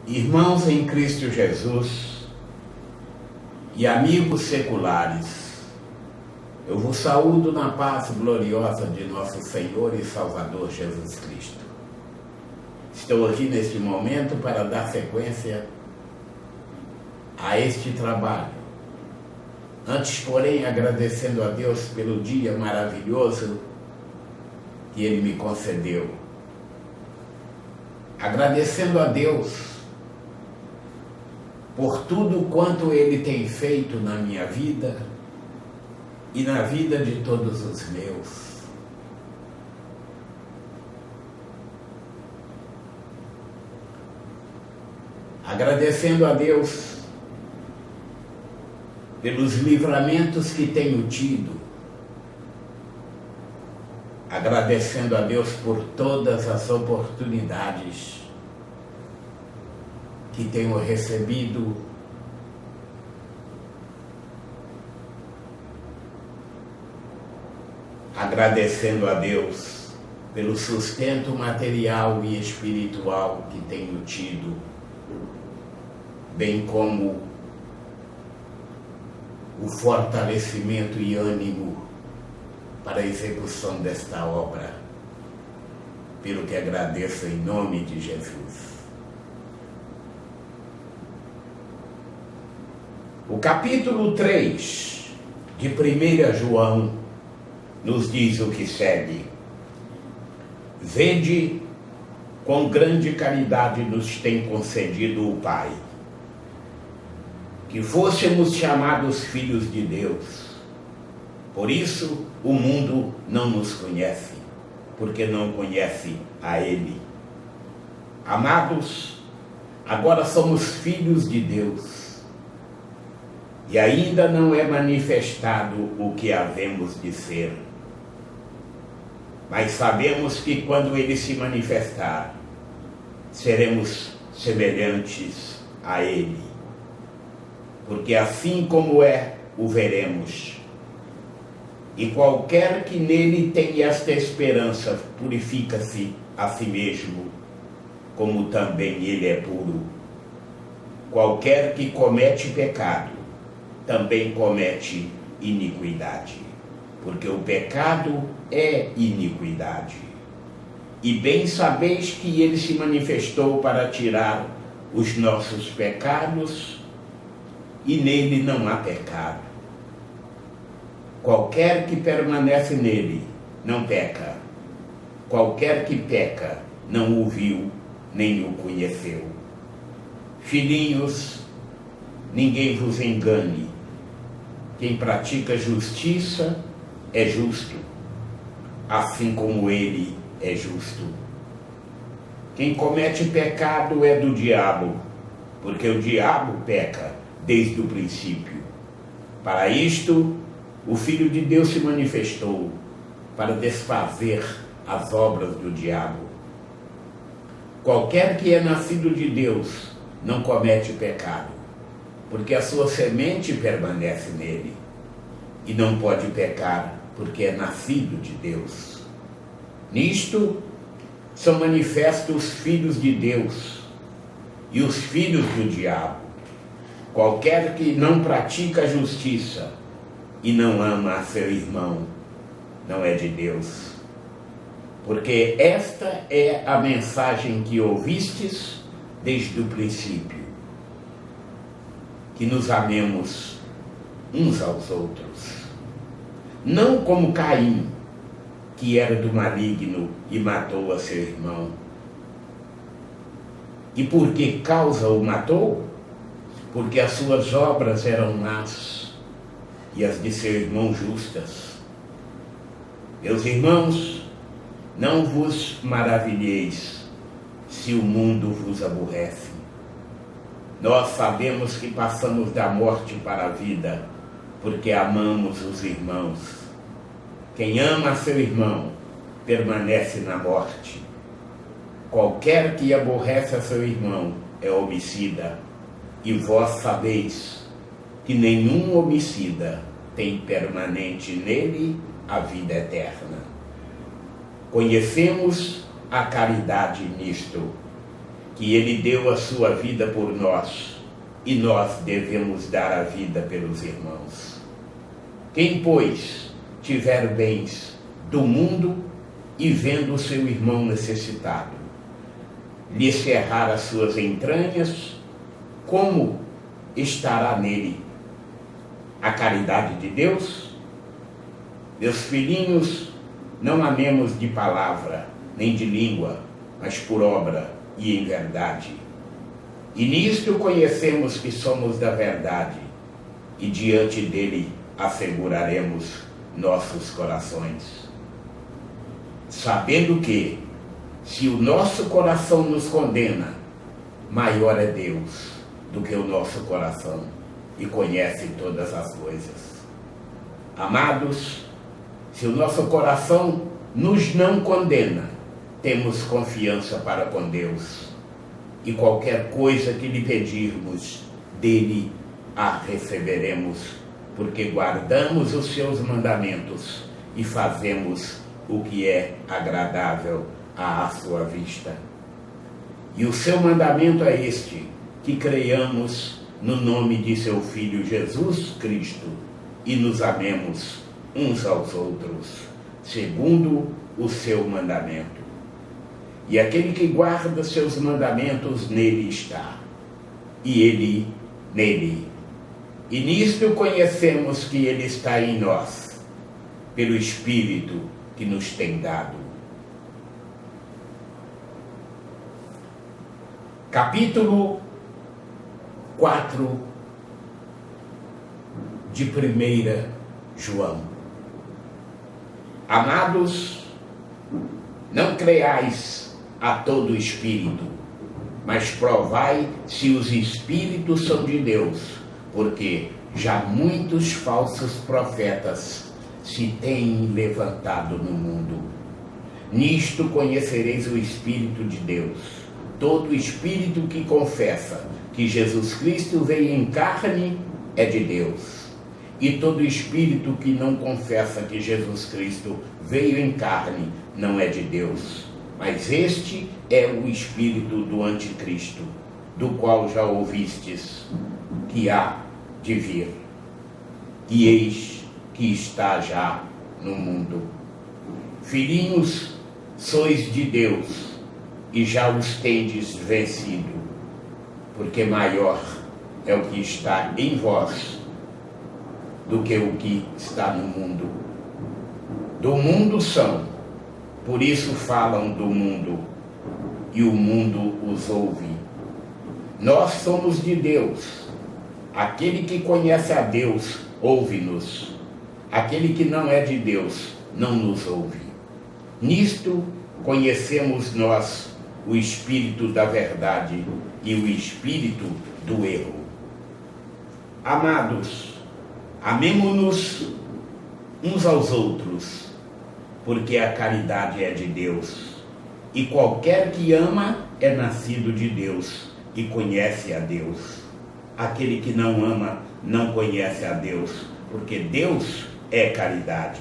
Irmãos em Cristo Jesus e amigos seculares, eu vos saúdo na paz gloriosa de nosso Senhor e Salvador Jesus Cristo. Estou aqui neste momento para dar sequência a este trabalho. Antes, porém, agradecendo a Deus pelo dia maravilhoso que Ele me concedeu. Agradecendo a Deus por tudo quanto Ele tem feito na minha vida e na vida de todos os meus. Agradecendo a Deus pelos livramentos que tenho tido. Agradecendo a Deus por todas as oportunidades que tenho recebido. Agradecendo a Deus pelo sustento material e espiritual que tenho tido, bem como o fortalecimento e ânimo para a execução desta obra, pelo que agradeço em nome de Jesus. O capítulo 3 de 1 João nos diz o que segue. Vede quão grande caridade nos tem concedido o Pai, que fôssemos chamados filhos de Deus. Por isso o mundo não nos conhece, porque não conhece a Ele. Amados, agora somos filhos de Deus, e ainda não é manifestado o que havemos de ser. Mas sabemos que quando Ele se manifestar, seremos semelhantes a Ele, porque assim como é, o veremos. E qualquer que nele tenha esta esperança purifica-se a si mesmo, como também ele é puro. Qualquer que comete pecado, também comete iniquidade, porque o pecado é iniquidade. E bem sabeis que ele se manifestou para tirar os nossos pecados, e nele não há pecado. Qualquer que permanece nele não peca. Qualquer que peca não o viu nem o conheceu. Filhinhos, ninguém vos engane. Quem pratica justiça é justo, assim como ele é justo. Quem comete pecado é do diabo, porque o diabo peca desde o princípio. Para isto, o Filho de Deus se manifestou, para desfazer as obras do diabo. Qualquer que é nascido de Deus não comete pecado, porque a sua semente permanece nele, e não pode pecar, porque é nascido de Deus. Nisto são manifestos os filhos de Deus e os filhos do diabo. Qualquer que não pratica a justiça e não ama a seu irmão, não é de Deus. Porque esta é a mensagem que ouvistes desde o princípio, que nos amemos uns aos outros. Não como Caim, que era do maligno e matou a seu irmão. E por que causa o matou? Porque as suas obras eram más e as de seu irmão justas. Meus irmãos, não vos maravilheis se o mundo vos aborrece. Nós sabemos que passamos da morte para a vida, porque amamos os irmãos. Quem ama seu irmão permanece na morte. Qualquer que aborrece a seu irmão é homicida, e vós sabeis que nenhum homicida tem permanente nele a vida eterna. Conhecemos a caridade nisto, que ele deu a sua vida por nós e nós devemos dar a vida pelos irmãos. Quem, pois, tiver bens do mundo e vendo o seu irmão necessitado, lhe cerrar as suas entranhas, como estará nele a caridade de Deus? Meus filhinhos, não amemos de palavra, nem de língua, mas por obra e em verdade. E nisto conhecemos que somos da verdade, e diante dele asseguraremos nossos corações. Sabendo que, se o nosso coração nos condena, maior é Deus do que o nosso coração, e conhece todas as coisas. Amados, se o nosso coração nos não condena, temos confiança para com Deus, e qualquer coisa que lhe pedirmos, dele a receberemos, porque guardamos os seus mandamentos e fazemos o que é agradável à sua vista. E o seu mandamento é este, que creiamos no nome de seu Filho Jesus Cristo e nos amemos uns aos outros, segundo o seu mandamento. E aquele que guarda seus mandamentos nele está, e ele nele. E nisto conhecemos que ele está em nós, pelo Espírito que nos tem dado. Capítulo 4 de 1 João. Amados, não creais a todo espírito, mas provai se os espíritos são de Deus, porque já muitos falsos profetas se têm levantado no mundo. Nisto conhecereis o Espírito de Deus. Todo espírito que confessa que Jesus Cristo veio em carne é de Deus. E todo espírito que não confessa que Jesus Cristo veio em carne não é de Deus. Mas este é o espírito do anticristo, do qual já ouvistes que há de vir. E eis que está já no mundo. Filhinhos, sois de Deus, e já os tendes vencido, porque maior é o que está em vós do que o que está no mundo. Do mundo são, por isso falam do mundo, e o mundo os ouve. Nós somos de Deus. Aquele que conhece a Deus, ouve-nos. Aquele que não é de Deus, não nos ouve. Nisto conhecemos nós o espírito da verdade e o espírito do erro. Amados, amemo-nos uns aos outros, porque a caridade é de Deus, e qualquer que ama é nascido de Deus e conhece a Deus. Aquele que não ama não conhece a Deus, porque Deus é caridade.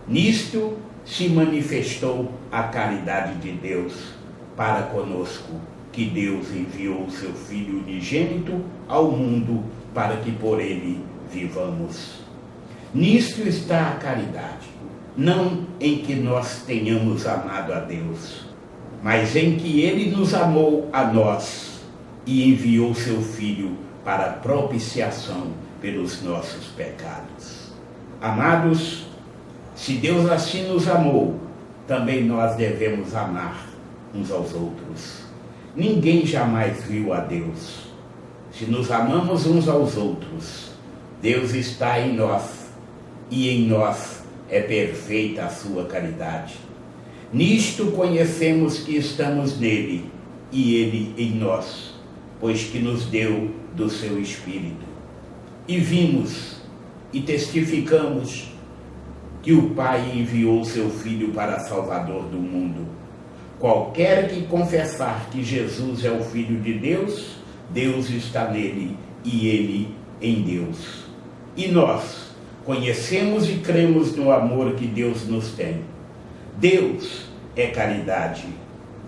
Nisto se manifestou a caridade de Deus para conosco, que Deus enviou o seu Filho unigênito ao mundo para que por ele vivamos. Nisto está a caridade, não em que nós tenhamos amado a Deus, mas em que ele nos amou a nós e enviou seu Filho para a propiciação pelos nossos pecados. Amados, se Deus assim nos amou, também nós devemos amar uns aos outros. Ninguém jamais viu a Deus. Se nos amamos uns aos outros, Deus está em nós, e em nós é perfeita a sua caridade. Nisto conhecemos que estamos nele, e ele em nós, pois que nos deu do seu Espírito. E vimos e testificamos que o Pai enviou seu Filho para Salvador do mundo. Qualquer que confessar que Jesus é o Filho de Deus, Deus está nele e ele em Deus. E nós conhecemos e cremos no amor que Deus nos tem. Deus é caridade,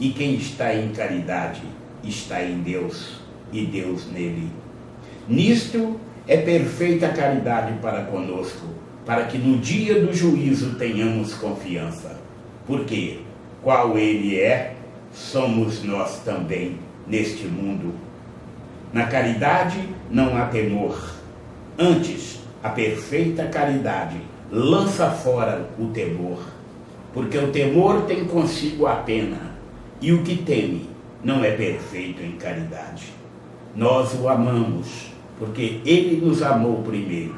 e quem está em caridade está em Deus e Deus nele. Nisto é perfeita a caridade para conosco, para que no dia do juízo tenhamos confiança. Porque, qual ele é, somos nós também neste mundo. Na caridade não há temor. Antes, a perfeita caridade lança fora o temor, porque o temor tem consigo a pena, e o que teme não é perfeito em caridade. Nós o amamos, porque ele nos amou primeiro.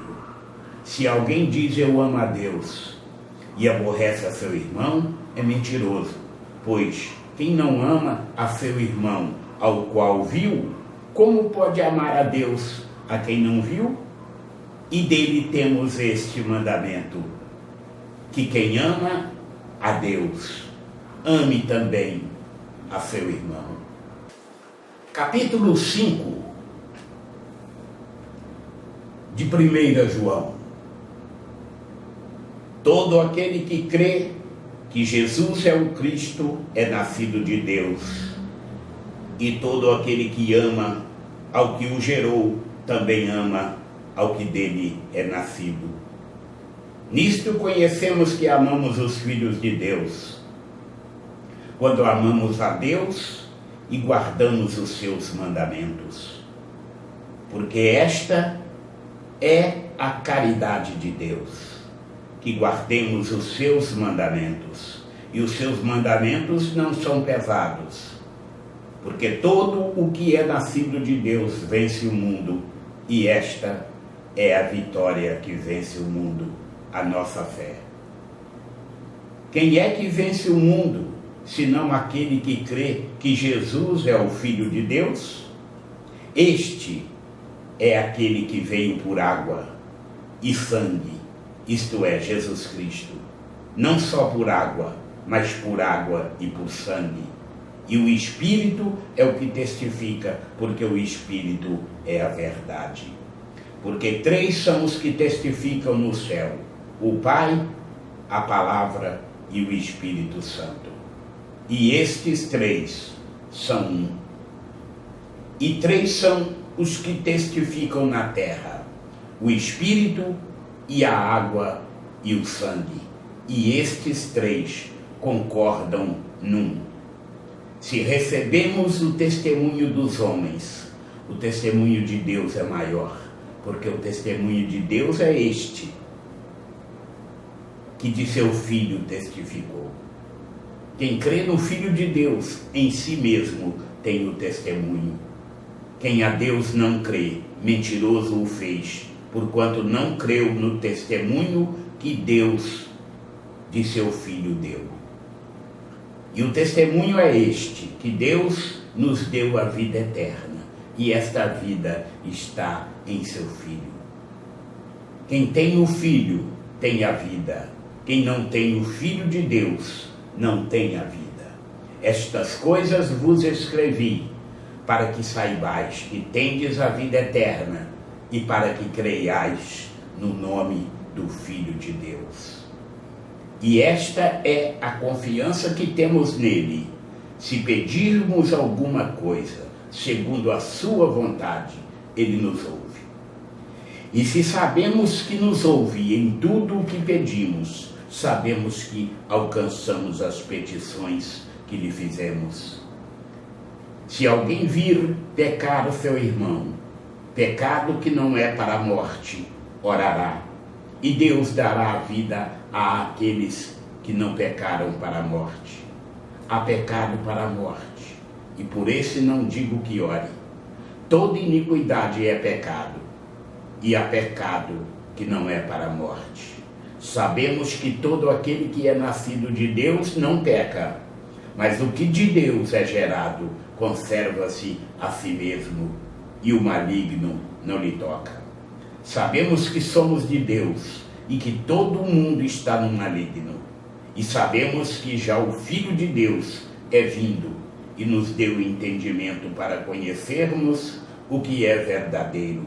Se alguém diz eu amo a Deus e aborrece a seu irmão, é mentiroso, pois quem não ama a seu irmão, ao qual viu, como pode amar a Deus a quem não viu? E dele temos este mandamento, que quem ama a Deus, ame também a seu irmão. Capítulo 5 de 1 João. Todo aquele que crê que Jesus é o Cristo é nascido de Deus, e todo aquele que ama ao que o gerou também ama ao que dele é nascido. Nisto conhecemos que amamos os filhos de Deus, quando amamos a Deus e guardamos os seus mandamentos, porque esta é a caridade de Deus, que guardemos os seus mandamentos, e os seus mandamentos não são pesados, porque todo o que é nascido de Deus vence o mundo, e esta é a vitória que vence o mundo, a nossa fé. Quem é que vence o mundo, senão aquele que crê que Jesus é o Filho de Deus? Este é aquele que veio por água e sangue, isto é, Jesus Cristo, não só por água, mas por água e por sangue. E o Espírito é o que testifica, porque o Espírito é a verdade. Porque 3 são os que testificam no céu: o Pai, a Palavra e o Espírito Santo. E estes 3 são um. E 3 são os que testificam na terra: o Espírito e a água e o sangue. E estes 3 concordam num. Se recebemos o testemunho dos homens, o testemunho de Deus é maior, porque o testemunho de Deus é este, que de seu Filho testificou. Quem crê no Filho de Deus, em si mesmo tem o testemunho. Quem a Deus não crê, mentiroso o fez, porquanto não creu no testemunho que Deus de seu Filho deu. E o testemunho é este, que Deus nos deu a vida eterna, e esta vida está em seu Filho. Quem tem o Filho tem a vida, quem não tem o Filho de Deus não tem a vida. Estas coisas vos escrevi, para que saibais que tendes a vida eterna, e para que creiais no nome do Filho de Deus. E esta é a confiança que temos nele: se pedirmos alguma coisa segundo a sua vontade, ele nos ouve. E se sabemos que nos ouve em tudo o que pedimos, sabemos que alcançamos as petições que lhe fizemos. Se alguém vir pecar o seu irmão, pecado que não é para a morte, orará, e Deus dará a vida àqueles que não pecaram para a morte. Há pecado para a morte, e por esse não digo que ore. Toda iniquidade é pecado, e há pecado que não é para a morte. Sabemos que todo aquele que é nascido de Deus não peca, mas o que de Deus é gerado conserva-se a si mesmo, e o maligno não lhe toca. Sabemos que somos de Deus e que todo o mundo está no maligno. E sabemos que já o Filho de Deus é vindo e nos deu entendimento para conhecermos o que é verdadeiro.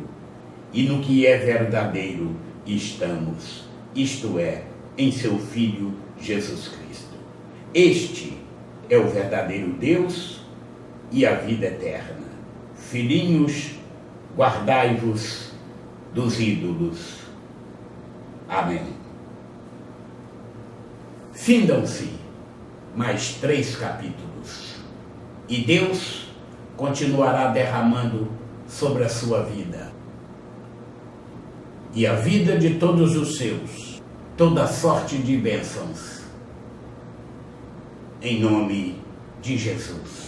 E no que é verdadeiro estamos, isto é, em seu Filho Jesus Cristo. Este é o verdadeiro Deus e a vida eterna. Filhinhos, guardai-vos dos ídolos. Amém. Findam-se mais 3 capítulos e Deus continuará derramando sobre a sua vida e a vida de todos os seus, toda sorte de bênçãos, em nome de Jesus.